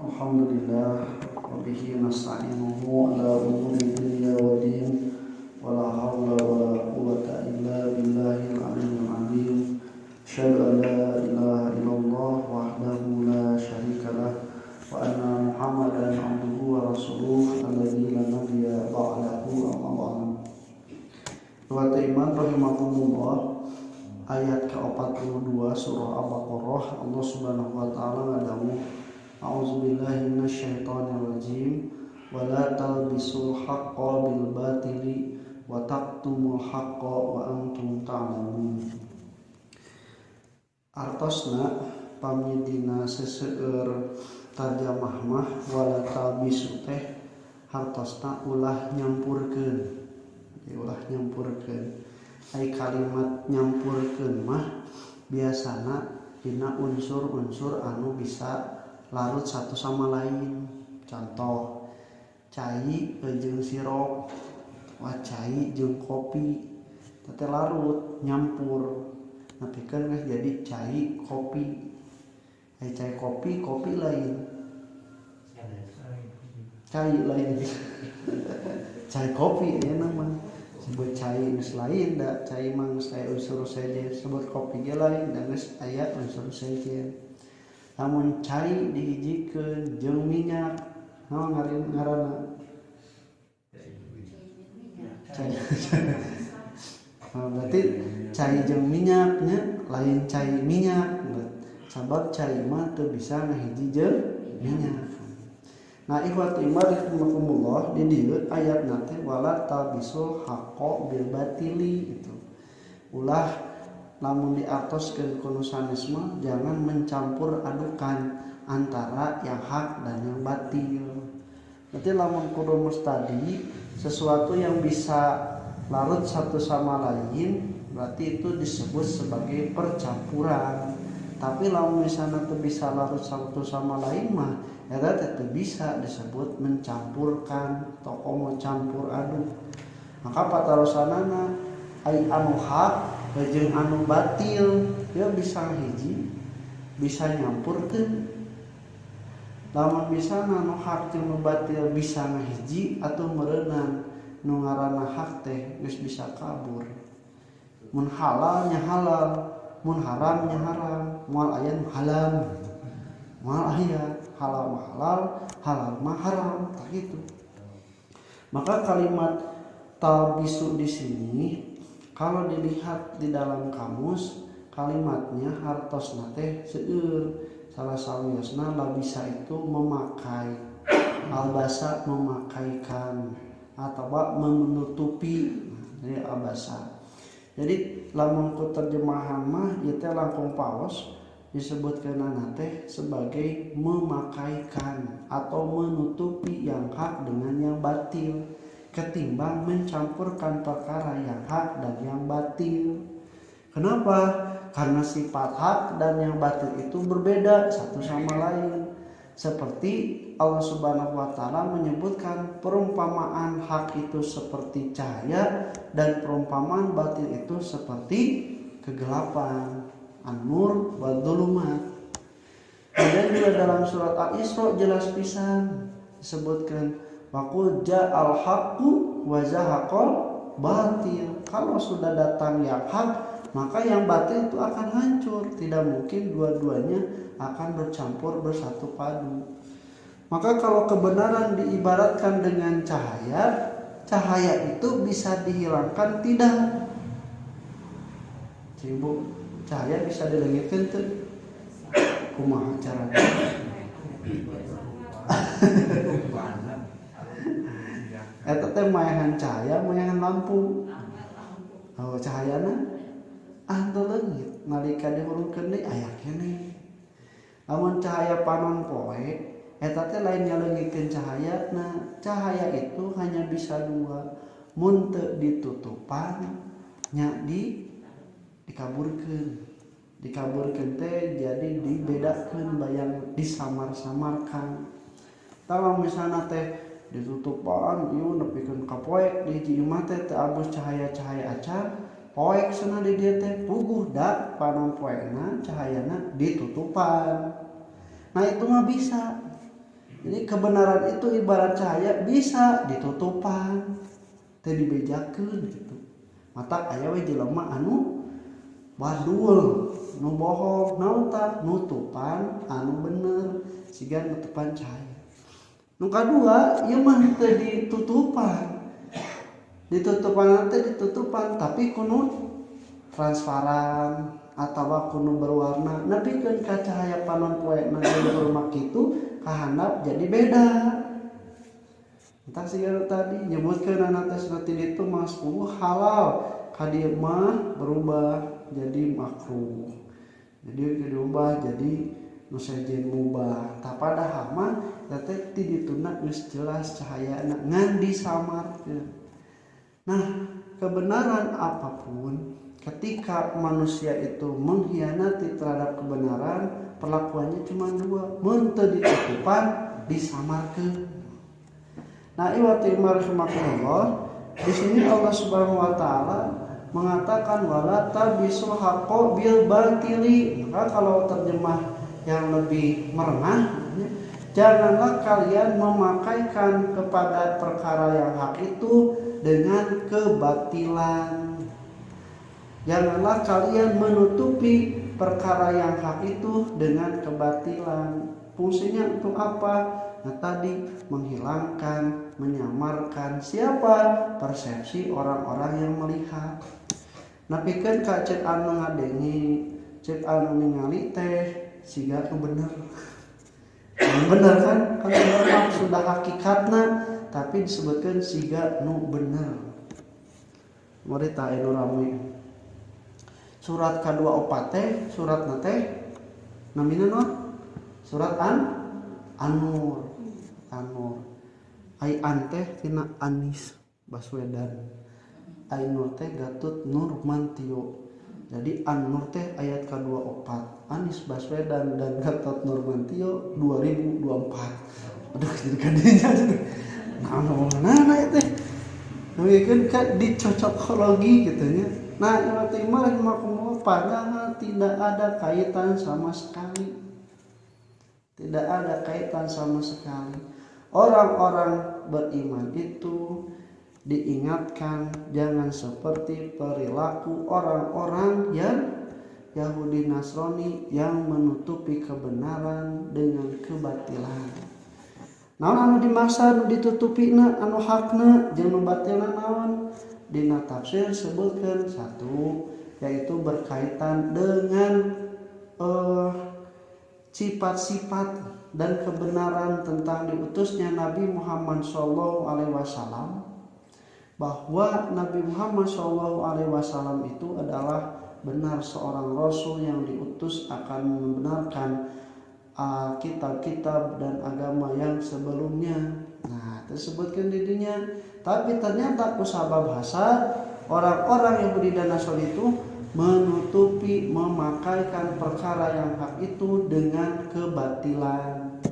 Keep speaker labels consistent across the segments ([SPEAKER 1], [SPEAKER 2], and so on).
[SPEAKER 1] Alhamdulillah wa bihi nasta'inuhu ala umuri dunya wa din wa la hawla wa la quwwata illa billahil aliyyil azim. Asyhadu an la ilaha illallah wahdahu la syarika lah wa anna Muhammadan abduhu wa rasuluh alladzi la nabiyya ba'dahu amma ba'du. Wa iman rahimakumullah, ayat ke-42 surah Al-Baqarah, Allah Subhanahu wa taala ngadawu A'udzubillahi minasyaitonirrajim wa la talbisul haqqo bil batili wa taqtumul haqqo wa antum ta'lamun. Artosna pamidina seseueur tarjamah mah wala talbisu teh hartosna ulah nyampurkeun. Ai kalimat nyampurkeun mah biasana dina unsur-unsur anu bisa larut satu sama lain. Contoh, cai jeung sirup, cai jeung kopi, teh larut nyampur. Napikeun geus jadi cai kopi. Cai kopi, kopi lain. Cai lain. Cai kopi aya nama. Sebut cai geus lain da, cai mah geus aya unsur sejen. Sebut kopi ge lain da geus aya unsur sejen. Namun cai dihijikeun jeung minyak, naon ngaranna? Cai. Berarti cai jeung minyaknya lain cai minyak. Sabab cai mah teu bisa ngahiji jeung minyak. Nah, ikhwatu iman rahimakumullah, di dieu ayatna teh wala talbisul haqqo bil batili itu. Ulah lamun diartoskeun ku sanes mah jangan mencampur adukan antara yang hak dan yang batil. Berarti lamun kudu mustadi sesuatu yang bisa larut satu sama lain, berarti itu disebut sebagai percampuran. Tapi lamun misalnya teu bisa larut satu sama lain mah eta teh bisa disebut mencampurkan atau mau campur aduk. Maka patarosanana ai anu hak jeung anu batil dia bisa hiji bisa nyampurkeun. Lamun bisa anu hak jeung anu batil bisa ngahiji atuh meureunang nu ngaranna hak teh geus bisa kabur. Mun halal nya halal, mun haram nya haram, moal aya nu halam, moal aya halal mah halal, halal mah haram, tah kitu. Maka kalimat talbisu di sini kalau dilihat di dalam kamus, kalimatnya hartosna teh seueur. Salah sawiosna labisa itu memakai, albasa memakaikan, atau menutupi, jadi albasa. Jadi lamun ku terjemahan mah ieu teh langkung paos disebutkeunana teh sebagai memakaikan atau menutupi yang hak dengan yang batil, ketimbang mencampurkan perkara yang hak dan yang batil. Kenapa? Karena sifat hak dan yang batil itu berbeda satu sama lain. Seperti Allah Subhanahu wa taala menyebutkan perumpamaan hak itu seperti cahaya dan perumpamaan batil itu seperti kegelapan. An-Nur wa Dhulumat. Kemudian juga dalam surat Al-Isra jelas pisan disebutkan waqul ja'al haqqu wa zahaqal batil. Kalau sudah datang yang hak, maka yang batil itu akan hancur. Tidak mungkin dua-duanya akan bercampur bersatu padu. Maka kalau kebenaran diibaratkan dengan cahaya, cahaya itu bisa dihilangkan tidak? Cibu, cahaya bisa dilengitkeun teu? Kumaha carana? Eta teh mayahan cahaya, mayahan lampu. Oh, cahayana teu leungit, nalika dihulungkeun deui aya keneh. Lamun cahaya panon poe, eta teh lain nyaleungitkeun cahayana. Cahaya itu hanya bisa dua, mun teu ditutupan nya dikaburkeun. Dikaburkeun teh jadi dibedakeun bayang disamar-samarkan. Tah misalna teh ditutupan ieu nepikeun ka poek di hiji imah teh teu abus cahaya-cahaya acan, poek cenah di dieu teh puguh da panon poekna cahayana ditutupan. Nah itu mah bisa. Jadi kebenaran itu ibarat cahaya bisa ditutupan teu dibejakeun gitu. Mata aya we jelema anu wadul nu bohong naon tah nutupan anu bener siga nutupan cahaya. Nu kadua ieu mah teu ditutupan tapi kudu transparan atawa kudu berwarna nepikeun ka cahaya panon poena jeung rumah kitu kahandap jadi beda. Entah siga tadi nyebutkeun anates nanti ditu masku halal ka dieu mah berubah jadi makruh. Jadi dirubah jadi nu sejen mubah. Tah padahal mah teh ti dituna geus jelas cahayana ngan disamarkeun. Nah, kebenaran apapun ketika manusia itu mengkhianati terhadap kebenaran, perlakuannya cuma dua, mun teu ditutupan disamarkeun. Nah, rahimakumullah, di sini Allah Subhanahu wa taala mengatakan wala tabisul haqqo bil batili. Maka kalau terjemah yang lebih merenah, janganlah kalian memakaikan kepada perkara yang hak itu dengan kebatilan. Janganlah kalian menutupi perkara yang hak itu dengan kebatilan. Fungsinya untuk apa? Nah tadi menghilangkan, menyamarkan siapa? Persepsi orang-orang yang melihat. Napikeun ka cek anu ngadengi, cek anu ningali teh siga nu bener. Yang bener kan? Kalau memang sudah hakikatna tapi disebutkan siga nu bener. Mari ta anu rame. Surat ka-24 teh suratna teh namina naon? Surat An-Nur. Ai an teh tina Anies Baswedan. Ai Nur teh Gatot Nurmantio. Jadi An-Nur teh ayat ka-24. Anies Baswedan dan Gatot Nurmantio 2024. Aduh jadi kadinya. Nah teh. Nunggukeun ka dicocokologi gitu nya. Nah, imakumullah padahal tidak ada kaitan sama sekali. Tidak ada kaitan sama sekali. Orang-orang beriman itu diingatkan jangan seperti perilaku orang-orang yang Yahudi Nasrani yang menutupi kebenaran dengan kebatilan. Naon anu dimaksud anu ditutupina anu hakna jeung nu batilna naon? Dina tafsir sebutkeun satu yaitu berkaitan dengan sifat-sifat dan kebenaran tentang diutusnya Nabi Muhammad SAW, bahwa Nabi Muhammad SAW itu adalah benar seorang Rasul yang diutus akan membenarkan kitab-kitab dan agama yang sebelumnya. Nah, tersebutkan dirinya. Tapi ternyata kusabab hasad orang-orang Yahudi dan Nasrani itu menutupi, memakaikan perkara yang hak itu dengan kebatilan.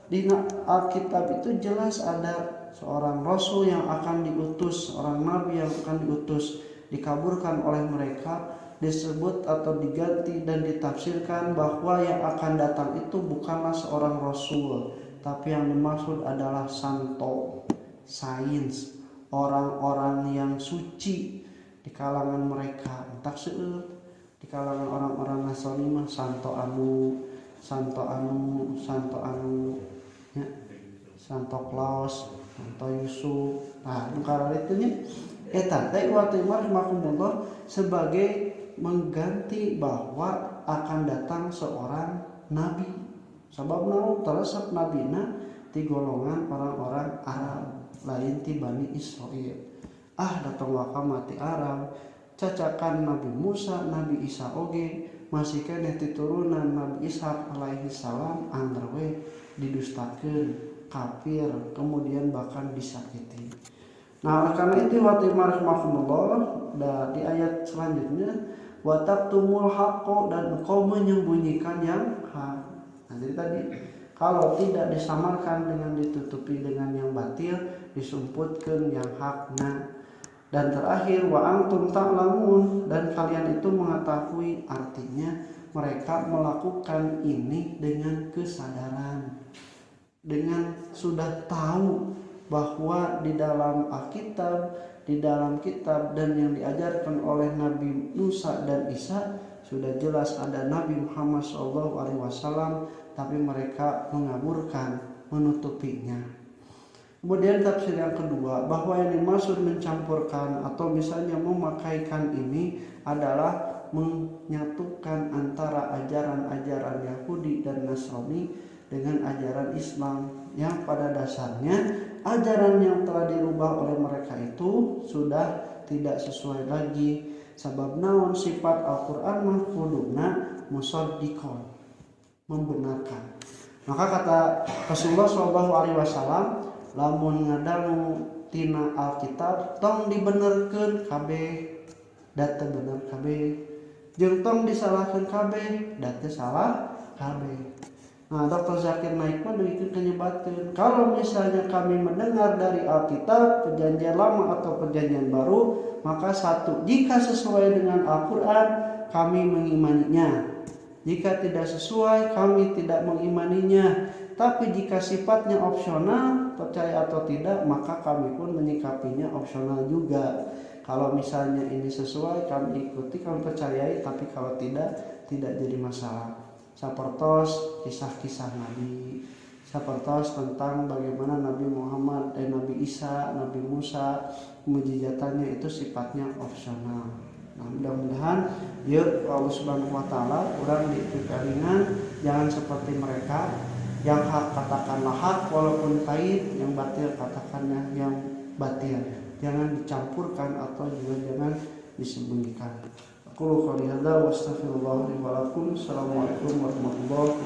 [SPEAKER 1] Di Alkitab itu jelas ada seorang Rasul yang akan diutus, seorang Nabi yang akan diutus, dikaburkan oleh mereka, disebut atau diganti dan ditafsirkan bahwa yang akan datang itu bukanlah seorang Rasul, tapi yang dimaksud adalah santo, sains, orang-orang yang suci di kalangan mereka. Entah seueur di kalangan orang-orang Nasrani mah santo anu ya, Santo Claus, Santo Yusuf. Nah, karena itu nya eta teh waktu makumullah sebagai mengganti bahwa akan datang seorang nabi. Sabab naon teresep nabina ti golongan orang-orang Arab lain ti Bani Israil. Datang waka mati Arab, cacakan Nabi Musa, Nabi Isa oge masih keneh titurunan Nabi Ishak alaihi salam anggar we didustakeun, kafir, kemudian bahkan disakiti. Nah, karena itu waktu marhamatullah di ayat selanjutnya wa taqtumul haqqo, dan engkau menyembunyikan yang hak. Nah, jadi tadi kalau tidak disamarkan dengan ditutupi dengan yang batil, disumputkan yang hakna. Dan terakhir wa antum ta'lamun, dan kalian itu mengetahui, artinya mereka melakukan ini dengan kesadaran. dengan sudah tahu bahwa di dalam Alkitab, di dalam kitab dan yang diajarkan oleh Nabi Musa dan Isa sudah jelas ada Nabi Muhammad SAW, tapi mereka mengaburkan, menutupinya. Kemudian tafsir yang kedua, bahwa yang dimaksud mencampurkan atau misalnya memakaikan ini adalah menyatukan antara ajaran-ajaran Yahudi dan Nasrani dengan ajaran Islam, yang pada dasarnya ajaran yang telah dirubah oleh mereka itu sudah tidak sesuai lagi. Sabab naon sifat Al-Quran mahfuduna musaddiqon, membenarkan. Maka kata Rasulullah SAW, lamun ngadangu tina Alkitab tong dibenerkeun kabeh, da teu bener kabeh, jeung tong disalahkeun kabeh, da teu salah kabeh. Nah, Dr. Zakir Naik pun itu menyebatkan, kalau misalnya kami mendengar dari Alkitab, perjanjian lama atau perjanjian baru, maka satu, jika sesuai dengan Al-Quran, kami mengimaninya. Jika tidak sesuai, kami tidak mengimaninya. Tapi jika sifatnya opsional, percaya atau tidak, maka kami pun menyikapinya opsional juga. Kalau misalnya ini sesuai, kami ikuti, kami percayai, tapi kalau tidak jadi masalah. Sapertos kisah-kisah Nabi, sapertos tentang bagaimana Nabi Muhammad dan Nabi Isa, Nabi Musa, mukjizatannya itu sifatnya opsional. Nah, mudah-mudahan ya Allah Subhanahu wa taala urang dipikaringan jangan seperti mereka, yang hak katakanlah hak walaupun pahit, yang batil katakanlah yang batil. Jangan dicampurkan atau juga jangan disembunyikan. Qul qouli hadza wa astaghfirullah li wa lakum. Assalamualaikum warahmatullahi wabarakatuh.